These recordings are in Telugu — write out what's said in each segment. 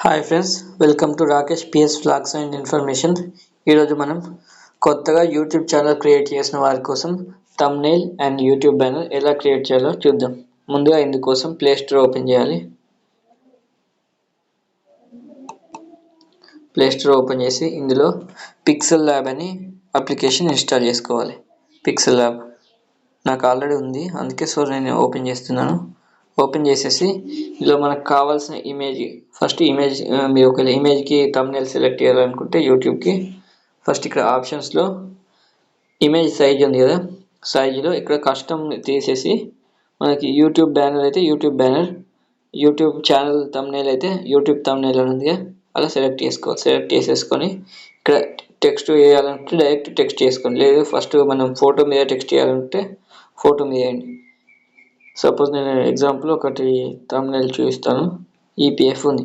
Hi friends, welcome to Rakesh PS flags and information. ఈరోజు మనం కొత్తగా యూట్యూబ్ ఛానల్ క్రియేట్ చేసిన వారి కోసం థంబ్నెయిల్ అండ్ యూట్యూబ్ బ్యానర్ ఎలా క్రియేట్ చేయాలో చూద్దాం. ముందుగా ఇందుకోసం ప్లే స్టోర్ ఓపెన్ చేయాలి. ప్లే స్టోర్ ఓపెన్ చేసి ఇందులో పిక్సెల్ ల్యాబ్ అని అప్లికేషన్ ఇన్స్టాల్ చేసుకోవాలి. పిక్సెల్ ల్యాబ్ నాకు ఆల్రెడీ ఉంది, అందుకే నేను ఓపెన్ చేస్తున్నాను. ఓపెన్ చేసేసి ఇందులో మనకు కావాల్సిన ఫస్ట్ ఇమేజ్ మీరు ఒక ఇమేజ్కి థంబ్నెయిల్ సెలెక్ట్ చేయాలనుకుంటే యూట్యూబ్కి ఫస్ట్ ఇక్కడ ఆప్షన్స్లో ఇమేజ్ సైజ్ ఉంది కదా, సైజులో ఇక్కడ కస్టమ్ తీసేసి మనకి యూట్యూబ్ బ్యానర్ అయితే YouTube banner, YouTube channel thumbnail అయితే యూట్యూబ్ థంబ్నెయిల్ అని ఉంది, అలా సెలెక్ట్ చేసేసుకొని ఇక్కడ టెక్స్ట్ వేయాలంటే డైరెక్ట్ టెక్స్ట్ చేసుకోండి, లేదు ఫస్ట్ మనం ఫోటో మీద టెక్స్ట్ చేయాలంటే ఫోటో మీద వేయండి. సపోజ్ నేను ఎగ్జాంపుల్ ఒకటి థంబ్నెయిల్ చూపిస్తాను. ఈపీఎఫ్ ఉంది,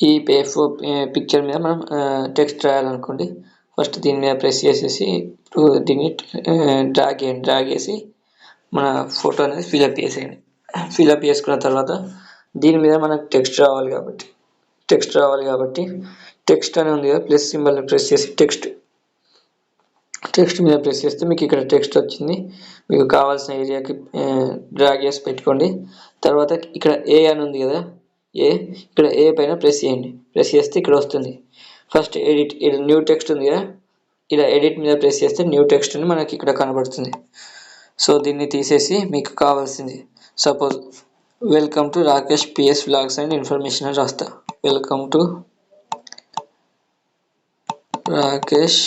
ఈపీఎఫ్ పిక్చర్ మీద మనం టెక్స్ట్ రాయాలనుకోండి. ఫస్ట్ దీని మీద ప్రెస్ చేసేసి దీన్ని డ్రాగ్ చేసి మన ఫోటో అనేది ఫిల్అప్ చేసేయండి. ఫిల్అప్ చేసుకున్న తర్వాత దీని మీద మనకు టెక్స్ట్ రావాలి కాబట్టి టెక్స్ట్ అని ఉంది కదా, ప్లస్ సింబల్ ప్రెస్ చేసి టెక్స్ట్ మీద ప్రెస్ చేస్తే మీకు ఇక్కడ టెక్స్ట్ వచ్చింది. మీకు కావాల్సిన ఏరియాకి డ్రాగ్ చేసి పెట్టుకోండి. తర్వాత ఇక్కడ ఏ అని ఉంది కదా, ఇక్కడ ఏ పైన ప్రెస్ చేయండి. ప్రెస్ చేస్తే ఇక్కడ వస్తుంది ఫస్ట్ ఎడిట్, ఇక్కడ న్యూ టెక్స్ట్ ఉంది కదా, ఇలా ఎడిట్ మీద ప్రెస్ చేస్తే న్యూ టెక్స్ట్ అని మనకి ఇక్కడ కనబడుతుంది. సో దీన్ని తీసేసి మీకు కావాల్సింది suppose welcome to Rakesh PS vlogs and information అని రాస్తా. Welcome to Rakesh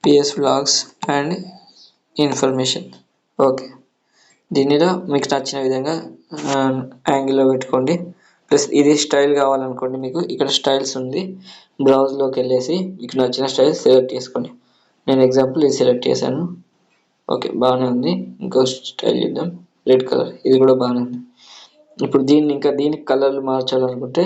PS vlogs and information. Okay, దీనిలో మీకు నచ్చిన విధంగా యాంగిల్లో పెట్టుకోండి. ప్లస్ ఇది స్టైల్ కావాలనుకోండి, మీకు ఇక్కడ స్టైల్స్ ఉంది, బ్రౌజ్లోకి వెళ్ళేసి మీకు నచ్చిన స్టైల్ సెలెక్ట్ చేసుకోండి. నేను ఎగ్జాంపుల్ ఇది సెలెక్ట్ చేశాను. ఓకే, బాగానే ఉంది. ఇంకో స్టైల్ చూద్దాం, రెడ్ కలర్, ఇది కూడా బాగానే ఉంది. ఇప్పుడు దీనికి కలర్లు మార్చాలనుకుంటే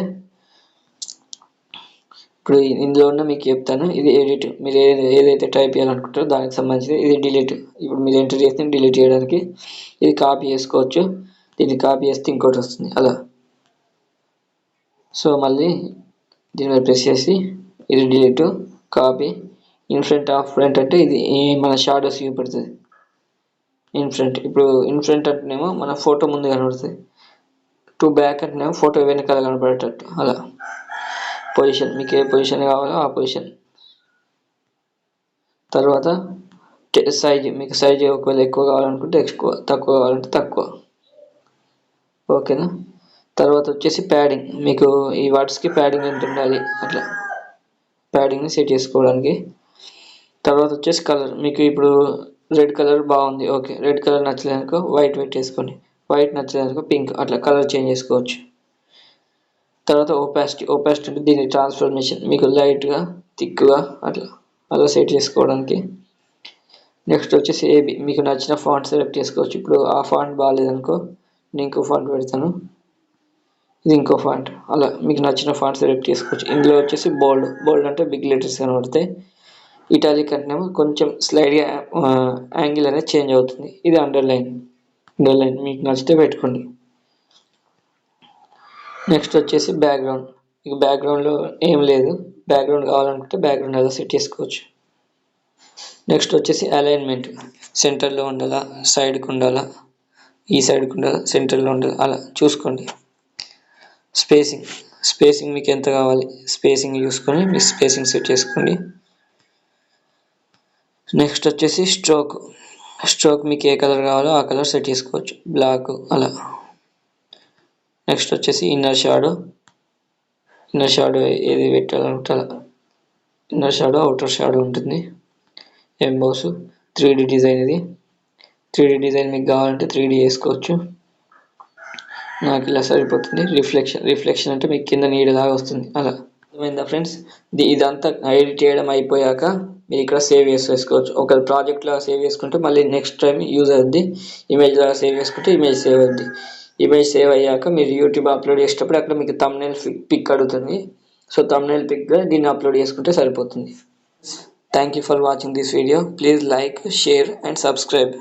ఇప్పుడు ఇందులో ఉన్న మీకు చెప్తాను. ఇది ఎడిట్, మీరు ఏదైతే టైప్ చేయాలనుకుంటారో దానికి సంబంధించి. ఇది డిలీట్, ఇప్పుడు మీరు ఎంటర్ చేస్తే డిలీట్ చేయడానికి. ఇది కాపీ చేసుకోవచ్చు, దీన్ని కాపీ చేస్తే ఇంకోటి వస్తుంది అలా. సో మళ్ళీ దీని మీద ప్రెస్ చేసి ఇది delete, copy, in front of front అంటే ఇది మన షాడోస్ చూపెడుతుంది. ఇప్పుడు ఇన్ఫ్రంట్ అంటేనేమో మన ఫోటో ముందు కనబడుతుంది, టు బ్యాక్ అంటేనేమో ఫోటో వెనకాల కనబడేటట్టు అలా. పొజిషన్, మీకు ఏ పొజిషన్ కావాలో ఆ పొజిషన్. తర్వాత సైజ్, మీకు సైజ్ ఒకవేళ ఎక్కువ కావాలనుకుంటే ఎక్కువ, తక్కువ కావాలంటే తక్కువ. ఓకేనా. తర్వాత వచ్చేసి ప్యాడింగ్, మీకు ఈ వర్డ్స్కి ప్యాడింగ్ ఎంత ఉండాలి అట్లా ప్యాడింగ్ని సెట్ చేసుకోవడానికి. తర్వాత వచ్చేసి కలర్, మీకు ఇప్పుడు రెడ్ కలర్ బాగుంది, ఓకే, రెడ్ కలర్ నచ్చలేదనుకో వైట్ పెట్టేసుకోండి, వైట్ నచ్చలేదనుకో పింక్, అట్లా కలర్ చేంజ్ చేసుకోవచ్చు. తర్వాత ఓపాసిటీ అంటే దీని ట్రాన్స్ఫర్మేషన్, మీకు లైట్గా థిక్గా అలా సెట్ చేసుకోవడానికి. నెక్స్ట్ వచ్చేసి ఏబి, మీకు నచ్చిన ఫాంట్ సెలెక్ట్ చేసుకోవచ్చు. ఇప్పుడు ఆ ఫాంట్ బాగాలేదనుకో నేను ఇంకో ఫాంట్ పెడతాను, ఇది ఇంకో ఫాంట్, అలా మీకు నచ్చిన ఫాంట్ సెలెక్ట్ చేసుకోవచ్చు. ఇందులో వచ్చేసి బోల్డ్ అంటే బిగ్ లెటర్స్ కనబడతాయి. ఇటాలిక్ అంటేనేమో కొంచెం స్లైడ్గా యాంగిల్ అనేది చేంజ్ అవుతుంది. ఇది అండర్లైన్ మీకు నచ్చితే పెట్టుకోండి. నెక్స్ట్ వచ్చేసి బ్యాక్గ్రౌండ్, మీకు బ్యాక్గ్రౌండ్లో ఏం లేదు, బ్యాక్గ్రౌండ్ కావాలనుకుంటే బ్యాక్గ్రౌండ్ అలా సెట్ చేసుకోవచ్చు. నెక్స్ట్ వచ్చేసి అలైన్మెంట్, సెంటర్లో ఉండాలా, సైడ్కి ఉండాలా, ఈ సైడ్కి ఉండాలా, సెంటర్లో ఉండాలా, అలా చూసుకోండి. స్పేసింగ్ మీకు ఎంత కావాలి స్పేసింగ్ చూసుకొని మీ స్పేసింగ్ సెట్ చేసుకోండి. నెక్స్ట్ వచ్చేసి స్ట్రోక్ మీకు ఏ కలర్ కావాలో ఆ కలర్ సెట్ చేసుకోవచ్చు, బ్లాక్ అలా. నెక్స్ట్ వచ్చేసి ఇన్నర్ షాడో ఏది పెట్టాలనుకుంటే అలా, ఇన్నర్ షాడో అవుటర్ షాడో ఉంటుంది. ఎంబోస్ 3D డిజైన్, ఇది 3D డిజైన్ మీకు కావాలంటే 3D వేసుకోవచ్చు, నాకు ఇలా సరిపోతుంది. రిఫ్లెక్షన్ అంటే మీకు కింద నీడలాగా వస్తుంది అలా. అర్థమైందా ఫ్రెండ్స్. ఇదంతా ఎడిట్ చేయడం అయిపోయాక మీరు ఇక్కడ సేవ్ చేసుకోవచ్చు. ఒక ప్రాజెక్ట్లో సేవ్ చేసుకుంటే మళ్ళీ నెక్స్ట్ టైం యూజ్ అవుద్ది. ఇమేజ్ లాగా సేవ్ చేసుకుంటే ఇమేజ్ సేవ్ అవుద్ది. ఇమేజ్ సేవ్ అయ్యాక మీరు యూట్యూబ్ అప్లోడ్ చేసేటప్పుడు అక్కడ మీకు థంబ్నెయిల్ పిక్ అడుగుతుంది. సో థంబ్నెయిల్ పిక్గా దీన్ని అప్లోడ్ చేసుకుంటే సరిపోతుంది. Thank you for watching this video. Please like, share and subscribe.